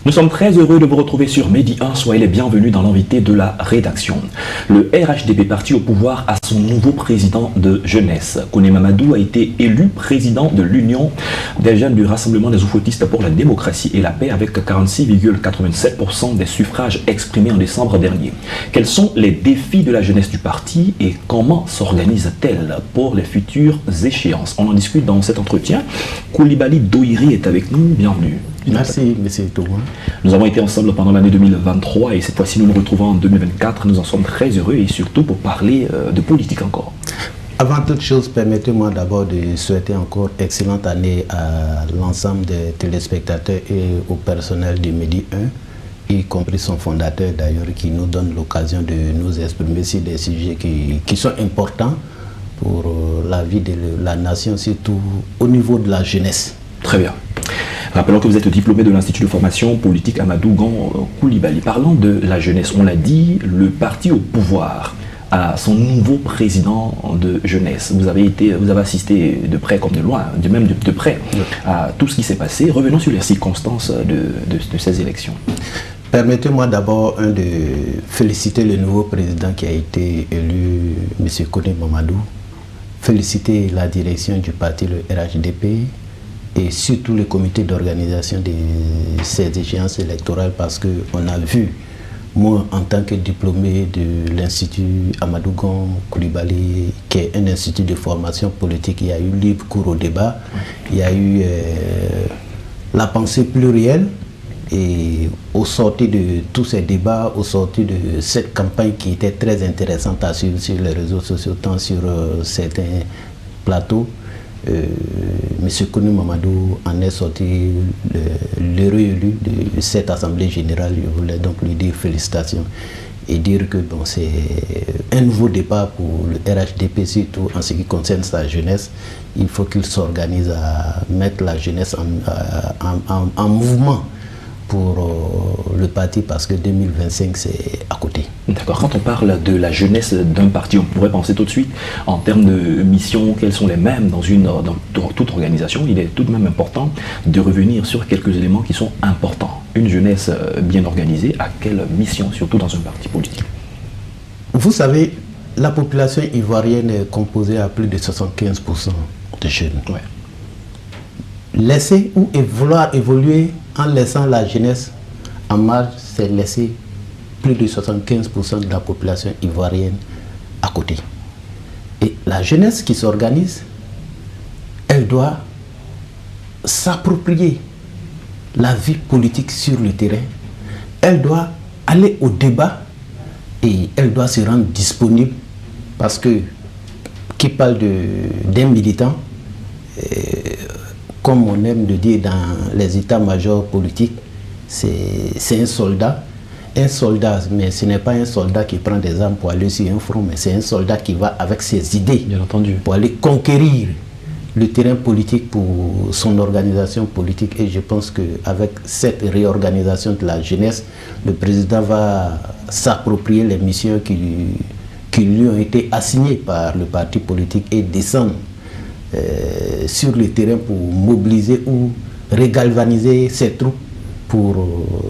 Nous sommes très heureux de vous retrouver sur Medi 1. Soyez les bienvenus dans l'invité de la rédaction. Le RHDP parti au pouvoir a son nouveau président de jeunesse. Kone Mamadou a été élu président de l'Union des jeunes du Rassemblement des oufouettistes pour la démocratie et la paix avec 46,87% des suffrages exprimés en décembre dernier. Quels sont les défis de la jeunesse du parti et comment s'organise-t-elle pour les futures échéances? On en discute dans cet entretien. Koulibaly Doiri est avec nous. Bienvenue. Merci, M. Touba. Nous avons été ensemble pendant l'année 2023 et cette fois-ci nous nous retrouvons en 2024. Nous en sommes très heureux et surtout pour parler de politique encore. Avant toute chose, permettez-moi d'abord de souhaiter encore excellente année à l'ensemble des téléspectateurs et au personnel du Medi 1, y compris son fondateur d'ailleurs, qui nous donne l'occasion de nous exprimer sur des sujets qui sont importants pour la vie de la nation, surtout au niveau de la jeunesse. Très bien. Rappelons que vous êtes diplômé de l'Institut de formation politique Amadou Gon Koulibaly. Parlons de la jeunesse. On l'a dit, le parti au pouvoir a son nouveau président de jeunesse. Vous avez assisté de près comme de loin, même de près, à tout ce qui s'est passé. Revenons sur les circonstances de ces élections. Permettez-moi d'abord de féliciter le nouveau président qui a été élu, M. Kone Mamadou. Féliciter la direction du parti, le RHDP, et surtout le comité d'organisation de ces échéances électorales, parce qu'on a vu, moi en tant que diplômé de l'Institut Amadou Gon Koulibaly, qui est un institut de formation politique, il y a eu libre cours au débat, il y a eu la pensée plurielle, et au sorti de tous ces débats, au sorti de cette campagne qui était très intéressante à suivre sur les réseaux sociaux, tant sur certains plateaux, M. Kone Mamadou en est sorti l'heureux élu de cette Assemblée générale. Je voulais donc lui dire félicitations et dire que bon, c'est un nouveau départ pour le RHDP, surtout en ce qui concerne sa jeunesse. Il faut qu'il s'organise à mettre la jeunesse en mouvement pour le parti, parce que 2025 c'est à côté. D'accord. Quand on parle de la jeunesse d'un parti, on pourrait penser tout de suite en termes de mission, quelles sont les mêmes dans toute organisation. Il est tout de même important de revenir sur quelques éléments qui sont importants. Une jeunesse bien organisée, à quelle mission, surtout dans un parti politique? Vous savez, la population ivoirienne est composée à plus de 75% de jeunes. Ouais. Laisser ou vouloir évoluer en laissant la jeunesse en marge, c'est laisser plus de 75% de la population ivoirienne à côté. Et la jeunesse qui s'organise, elle doit s'approprier la vie politique sur le terrain, elle doit aller au débat et elle doit se rendre disponible, parce que qui parle d'un militant, comme on aime le dire dans les états-majors politiques, c'est un soldat. Un soldat, mais ce n'est pas un soldat qui prend des armes pour aller sur un front, mais c'est un soldat qui va avec ses idées, bien entendu, pour aller conquérir le terrain politique pour son organisation politique. Et je pense qu'avec cette réorganisation de la jeunesse, le président va s'approprier les missions qui lui ont été assignées par le parti politique et descendre sur le terrain pour mobiliser ou régalvaniser ses troupes pour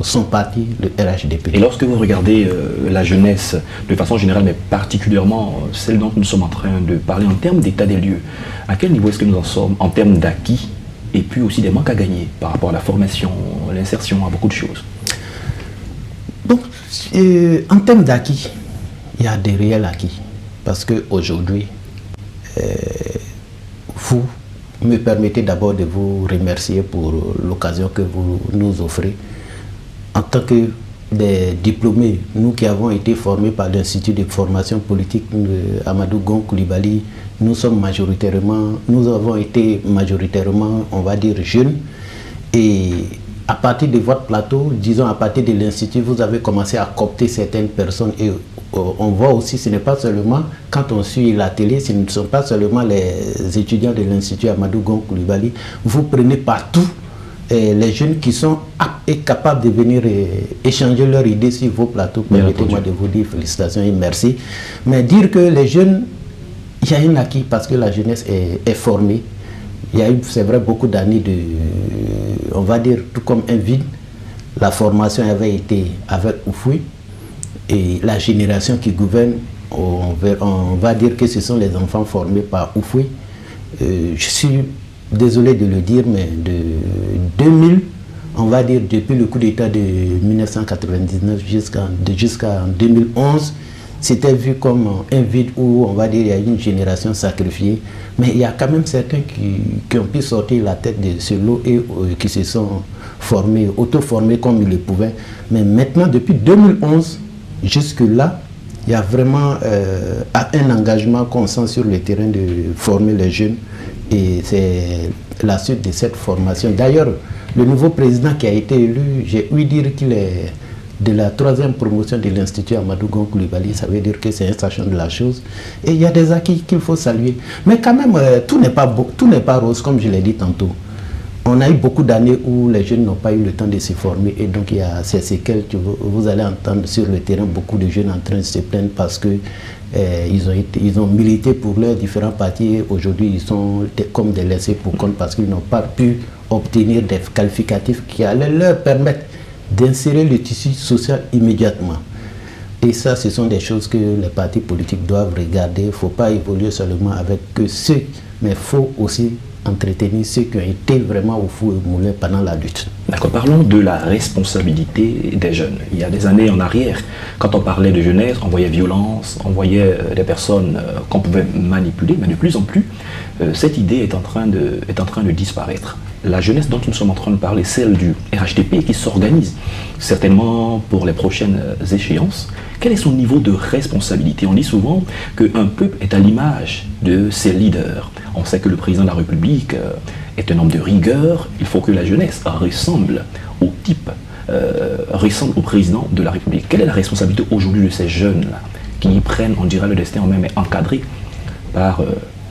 son parti, le RHDP. Et lorsque vous regardez la jeunesse de façon générale, mais particulièrement celle dont nous sommes en train de parler en termes d'état des lieux, à quel niveau est-ce que nous en sommes en termes d'acquis et puis aussi des manques à gagner par rapport à la formation, l'insertion, à beaucoup de choses? Donc, en termes d'acquis, il y a des réels acquis. Parce qu'aujourd'hui, vous me permettez d'abord de vous remercier pour l'occasion que vous nous offrez. En tant que des diplômés, nous qui avons été formés par l'Institut de formation politique Amadou Gon Koulibaly, nous avons été majoritairement, on va dire, jeunes. Et à partir de votre plateau, disons à partir de l'Institut, vous avez commencé à coopter certaines personnes. Et on voit aussi, ce n'est pas seulement, quand on suit la télé, ce ne sont pas seulement les étudiants de l'Institut Amadou Gon Koulibaly. Vous prenez partout les jeunes qui sont aptes et capables de venir échanger leurs idées sur vos plateaux. Permettez-moi de vous dire félicitations et merci. Mais dire que les jeunes, il y a un acquis parce que la jeunesse est formée. Il y a eu, c'est vrai, beaucoup d'années de, on va dire, tout comme un vide. la formation avait été avec Houphouët, et la génération qui gouverne, on va dire que ce sont les enfants formés par Houphouët. Je suis désolé de le dire, mais de 2000, on va dire depuis le coup d'État de 1999 jusqu'à 2011, c'était vu comme un vide où on va dire il y a une génération sacrifiée. Mais il y a quand même certains qui ont pu sortir la tête de ce lot et qui se sont formés, auto-formés comme ils le pouvaient. Mais maintenant, depuis 2011, jusque-là, il y a vraiment un engagement constant sur le terrain de former les jeunes. Et c'est la suite de cette formation. D'ailleurs, le nouveau président qui a été élu, j'ai ouï dire qu'il est de la 3e promotion de l'Institut Amadou Gon Coulibaly. Ça veut dire que c'est un sachant de la chose. Et il y a des acquis qu'il faut saluer. Mais quand même, tout n'est pas rose, comme je l'ai dit tantôt. On a eu beaucoup d'années où les jeunes n'ont pas eu le temps de se former, et donc il y a ces séquelles. Vous allez entendre sur le terrain beaucoup de jeunes en train de se plaindre parce que ils ont milité pour leurs différents partis, et aujourd'hui ils sont comme des laissés pour compte parce qu'ils n'ont pas pu obtenir des qualificatifs qui allaient leur permettre d'insérer le tissu social immédiatement. Et ça, ce sont des choses que les partis politiques doivent regarder. Il ne faut pas évoluer seulement avec ceux, mais il faut aussi entretenir ceux qui ont été vraiment au four et au moulin pendant la lutte. D'accord, parlons de la responsabilité des jeunes. Il y a des années en arrière, quand on parlait de jeunesse, on voyait violence, on voyait des personnes qu'on pouvait manipuler, mais de plus en plus, cette idée est en train de disparaître. La jeunesse dont nous sommes en train de parler, celle du RHDP qui s'organise certainement pour les prochaines échéances. Quel est son niveau de responsabilité? On dit souvent qu'un peuple est à l'image de ses leaders. On sait que le président de la République est un homme de rigueur. Il faut que la jeunesse ressemble au type, ressemble au président de la République. Quelle est la responsabilité aujourd'hui de ces jeunes-là qui prennent, on dirait, le destin en main, mais encadrés par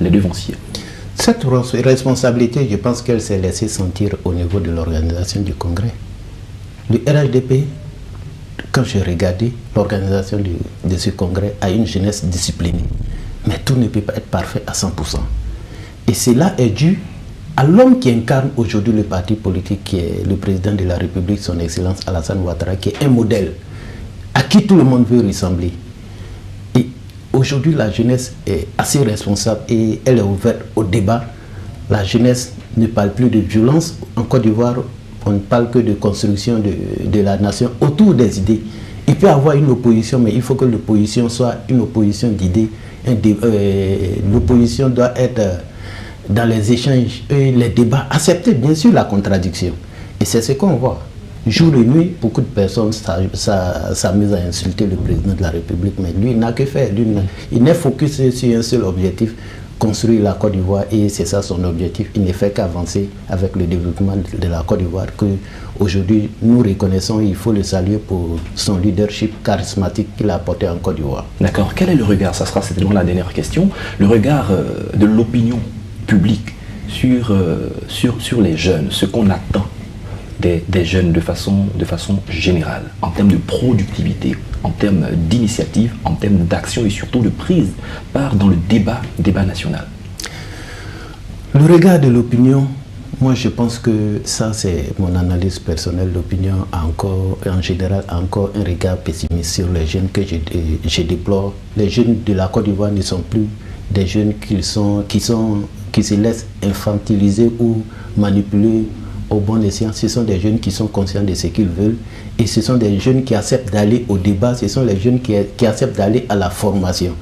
les devanciers? Cette responsabilité, je pense qu'elle s'est laissée sentir au niveau de l'organisation du Congrès. Le RHDP, quand j'ai regardé l'organisation de ce Congrès, a une jeunesse disciplinée. Mais tout ne peut pas être parfait à 100%. Et cela est dû à l'homme qui incarne aujourd'hui le parti politique, qui est le président de la République, son Excellence Alassane Ouattara, qui est un modèle à qui tout le monde veut ressembler. Et aujourd'hui, la jeunesse est assez responsable et elle est ouverte au débat. La jeunesse ne parle plus de violence. En Côte d'Ivoire, on ne parle que de construction de la nation autour des idées. Il peut y avoir une opposition, mais il faut que l'opposition soit une opposition d'idées. L'opposition doit être dans les échanges et les débats, accepter bien sûr la contradiction. Et c'est ce qu'on voit. Jour et nuit, beaucoup de personnes s'amusent à insulter le président de la République, mais lui, il n'a que faire. Il n'est focus sur un seul objectif, construire la Côte d'Ivoire, et c'est ça son objectif. Il ne fait qu'avancer avec le développement de la Côte d'Ivoire, que aujourd'hui nous reconnaissons. Il faut le saluer pour son leadership charismatique qu'il a apporté en Côte d'Ivoire. D'accord. Quel est le regard, ça sera certainement la dernière question, le regard de l'opinion publique sur les jeunes, ce qu'on attend des jeunes de façon générale, en termes de productivité, en termes d'initiative, en termes d'action et surtout de prise part dans le débat national? Le regard de l'opinion, moi je pense que ça c'est mon analyse personnelle. L'opinion en général a encore un regard pessimiste sur les jeunes que je déplore. Les jeunes de la Côte d'Ivoire ne sont plus des jeunes qui se laissent infantiliser ou manipuler au bon escient. Ce sont des jeunes qui sont conscients de ce qu'ils veulent, et ce sont des jeunes qui acceptent d'aller au débat, ce sont les jeunes qui acceptent d'aller à la formation.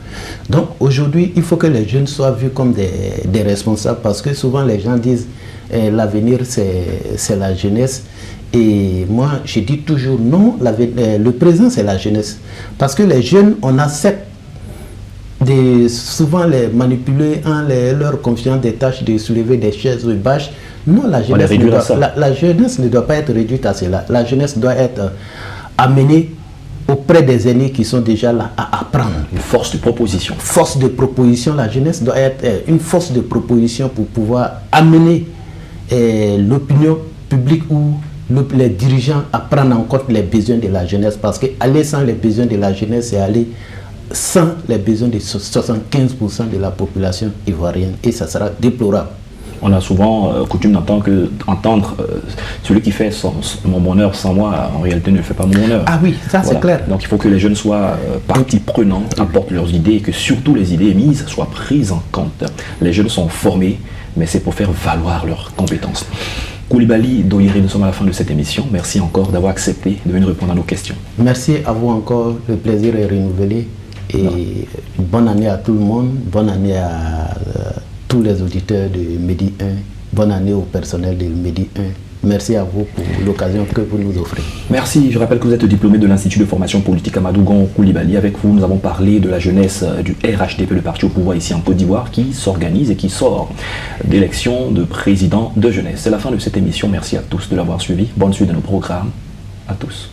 Donc aujourd'hui, il faut que les jeunes soient vus comme des responsables, parce que souvent les gens disent l'avenir c'est la jeunesse, et moi je dis toujours non, le présent c'est la jeunesse, parce que les jeunes, on accepte de souvent les manipuler en leur confiant des tâches de soulever des chaises ou des bâches. Non, la jeunesse ne doit pas être réduite à cela. La jeunesse doit être amenée auprès des aînés qui sont déjà là à apprendre. Une force de proposition. Force de proposition. La jeunesse doit être une force de proposition pour pouvoir amener l'opinion publique ou les dirigeants à prendre en compte les besoins de la jeunesse. Parce qu'aller sans les besoins de la jeunesse, c'est aller sans les besoins de 75% de la population ivoirienne. Et ça sera déplorable. On a souvent coutume d'entendre celui qui fait mon bonheur sans moi, en réalité ne fait pas mon bonheur. Ah oui, ça Voilà. c'est clair. Donc il faut que les jeunes soient partie prenante, apportent leurs idées et que surtout les idées émises soient prises en compte. Les jeunes sont formés, mais c'est pour faire valoir leurs compétences. Koulibaly Doyeri, nous sommes à la fin de cette émission. Merci encore d'avoir accepté de venir répondre à nos questions. Merci à vous encore, le plaisir est renouvelé. Et bonne année à tout le monde, bonne année à tous les auditeurs de Medi 1, bonne année au personnel de Medi 1. Merci à vous pour l'occasion que vous nous offrez. Merci, je rappelle que vous êtes diplômé de l'Institut de formation politique Amadou Gon Koulibaly. Avec vous, nous avons parlé de la jeunesse du RHDP, le parti au pouvoir ici en Côte d'Ivoire, qui s'organise et qui sort d'élections de président de jeunesse. C'est la fin de cette émission. Merci à tous de l'avoir suivi. Bonne suite de nos programmes. À tous.